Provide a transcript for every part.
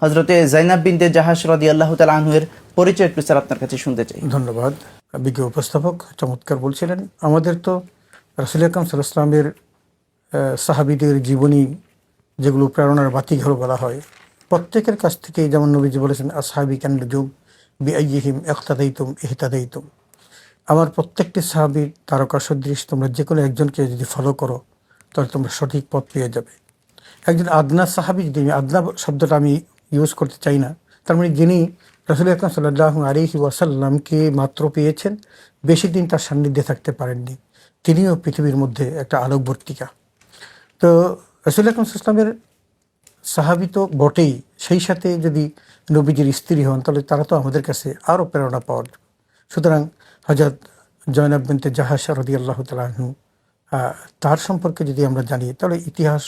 হযরতে যায়েনব বিনতে জাহাশ রাদিয়াল্লাহু তাআলা আনহুর পরিচয় একটু স্যার আপনার কাছে শুনতে চাই। ধন্যবাদ। বিজ্ঞ উপস্থাপক চমৎকার বলছিলেন। আমাদের তো রাসূল আকরাম সাল্লাল্লাহু আলাইহি ওয়াসাল্লামের সাহাবীদের জীবনী যেগুলো প্রেরণার বাতিঘর বলা হয়, প্রত্যেকের কাছ থেকেই যেমন নবীজি বলেছেন আসহাবি কান নুজুম বিআইয়িহিম ইক্তাদাইতুম ইহতাদাইতুম। আমার প্রত্যেকটি সাহাবীর তারকা সদৃশ তোমরা যে কোনো একজনকে যদি ফলো করো তাহলে তোমরা সঠিক পথ পেয়ে যাবে। একজন আদনা সাহাবী, যদি আদনা শব্দটা আমি ইউজ করতে চাই না, তার মানে যিনি রাসূল আকরাম সাল্লাল্লাহু আলাইহি ওয়াসাল্লামকে মাত্র পেয়েছেন, বেশি দিন তার সান্নিধ্যে থাকতে পারেননি, তিনিও পৃথিবীর মধ্যে একটা আলোকবর্তিকা। তো রাসূল আকরাম সাল্লাল্লাহু আলাইহি ওয়াসাল্লামের সাহাবী তো বটেই, সেই সাথে যদি নবীজির স্ত্রী হন তাহলে তারা তো আমাদের কাছে আরও প্রেরণা পাওয়ার। সুতরাং হযরত যায়েনব বিনতে জাহাশ রাদিয়াল্লাহু তাআলা আনহু, তার সম্পর্কে যদি আমরা জানি তাহলে ইতিহাস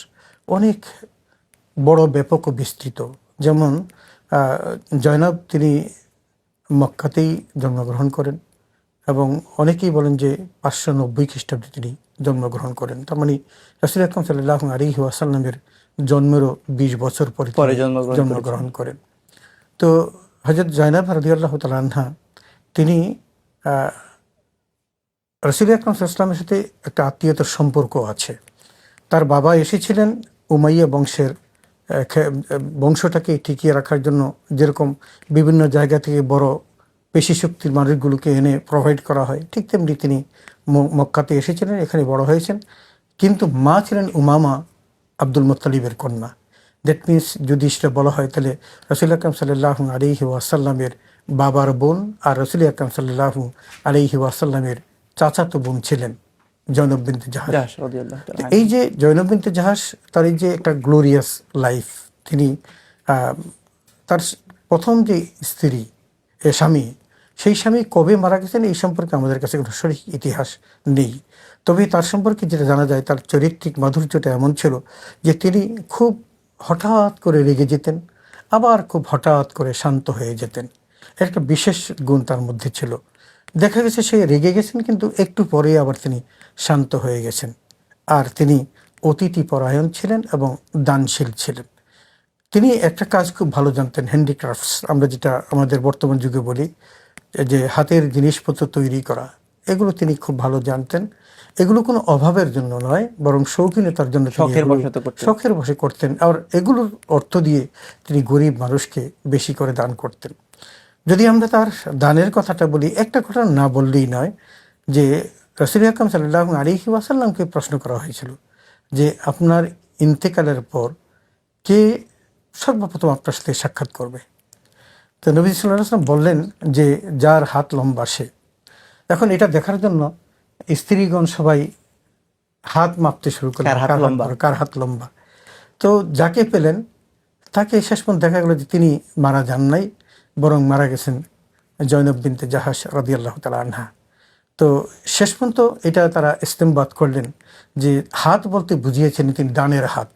অনেক বড়, ব্যাপক ও বিস্তৃত। যেমন জয়নব তিনি মক্কাতেই জন্মগ্রহণ করেন এবং অনেকেই বলেন যে 590 খ্রিস্টাব্দে তিনি জন্মগ্রহণ করেন। তার মানে রাসূল আকরাম সাল্লাল্লাহু আলাইহি ওয়াসাল্লামের জন্মেরও 20 বছর পরে জন্মগ্রহণ করেন। তো হযরত যায়েনব রাদিয়াল্লাহু তাআলা আনহা তিনি রাসূল আকরাম সাল্লাল্লাহু আলাইহি ওয়াসাল্লামের সাথে একটা আত্মীয়তার সম্পর্ক আছে। তার বাবা এসেছিলেন উমাইয়া বংশটাকে টিকিয়ে রাখার জন্য, যেরকম বিভিন্ন জায়গা থেকে বড় পেশি শক্তির মানুষগুলোকে এনে প্রোভাইড করা হয়, ঠিক তেমনি তিনি মক্কাতে এসেছিলেন, এখানে বড় হয়েছেন। কিন্তু মা ছিলেন উমামা আব্দুল মুত্তালিবের কন্যা। দ্যাট মিনস যদি সেটা বলা হয় তাহলে রাসূল আকরাম সাল্লাল্লাহু আলাইহি ওয়াসাল্লামের বাবার বোন আর রাসূল আকরাম সাল্লাল্লাহু আলাইহি ওয়াসাল্লামের চাচাতো বোন ছিলেন যায়েনব বিনতে জাহাশ। এই যে যায়েনব বিনতে জাহাশ, তার এই যে একটা গ্লোরিয়াস লাইফ, তিনি তার প্রথম যে স্ত্রী, স্বামী, সেই স্বামী কবে মারা গেছেন এই সম্পর্কে আমাদের কাছে কোনো সঠিক ইতিহাস নেই। তবে তার সম্পর্কে যেটা জানা যায়, তার চরিত্রিক মাধুর্যটা এমন ছিল যে তিনি খুব হঠাৎ করে রেগে যেতেন, আবার খুব হঠাৎ করে শান্ত হয়ে যেতেন। একটা বিশেষ গুণ তার মধ্যে ছিল। দেখা গেছে সে রেগে গেছেন কিন্তু একটু পরে আবার তিনি শান্ত হয়ে গেছেন। আর তিনি অতিথি পরায়ণ ছিলেন এবং দানশীল ছিলেন। তিনি একটা কাজ খুব ভালো জানতেন, হ্যান্ডিক্রাফটস আমরা যেটা আমাদের বর্তমান যুগে বলি, যে হাতের জিনিসপত্র তৈরি করা, এগুলো তিনি খুব ভালো জানতেন। এগুলো কোনো অভাবের জন্য নয়, বরং শৌখিনতার জন্য, শখের বশে করতেন। আর এগুলোর অর্থ দিয়ে তিনি গরিব মানুষকে বেশি করে দান করতেন। যদি আমরা তার দানের কথাটা বলি, একটা কথা না বললেই নয় যে রাসূল আকরাম সাল্লাল্লাহু আলাইহি ওয়াসাল্লামকে প্রশ্ন করা হয়েছিল যে আপনার ইন্তেকালের পর কে সর্বপ্রথম আপনার সাথে সাক্ষাৎ করবে। তো নবী সাল্লাল্লাহু আলাইহি ওয়াসাল্লাম বললেন যে যার হাত লম্বা সে। এখন এটা দেখার জন্য স্ত্রীগণ সবাই হাত মাপতে শুরু করলেন, কার হাত লম্বা। তো যাকে পেলেন তাকে শেষ পর্যন্ত দেখা গেল যে তিনি মারা যান নাই, বরং মারা গেছেন যায়েনব বিনতে জাহাশ রাদিয়াল্লাহু তাআলা আনহা। তো শেষ পর্যন্ত এটা তারা ইস্তেমবাদ করলেন যে হাত বলতে বুঝিয়েছেন তিনি ডানের হাত,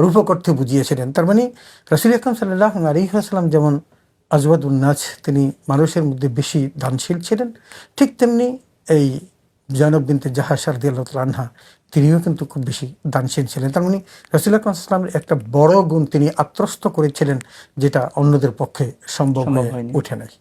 রূপক অর্থে বুঝিয়েছিলেন। তার মানে রাসূল আকরাম সাল্লাল্লাহু আলাইহি ওয়াসাল্লাম যেমন আজওয়াদুন নাস, তিনি মানুষের মধ্যে বেশি দানশীল ছিলেন, ঠিক তেমনি এই যায়েনব বিনতে জাহাশ রাদিয়াল্লাহু তাআলা আনহা তিনিও কিন্তু খুব বেশি দানশীল ছিলেন। তার মানে রাসূল আকরাম সাল্লাল্লাহু আলাইহি ওয়াসাল্লামের একটা বড় গুণ তিনি আত্মস্থ করেছিলেন, যেটা অন্যদের পক্ষে সম্ভব হয়ে ওঠে নাই।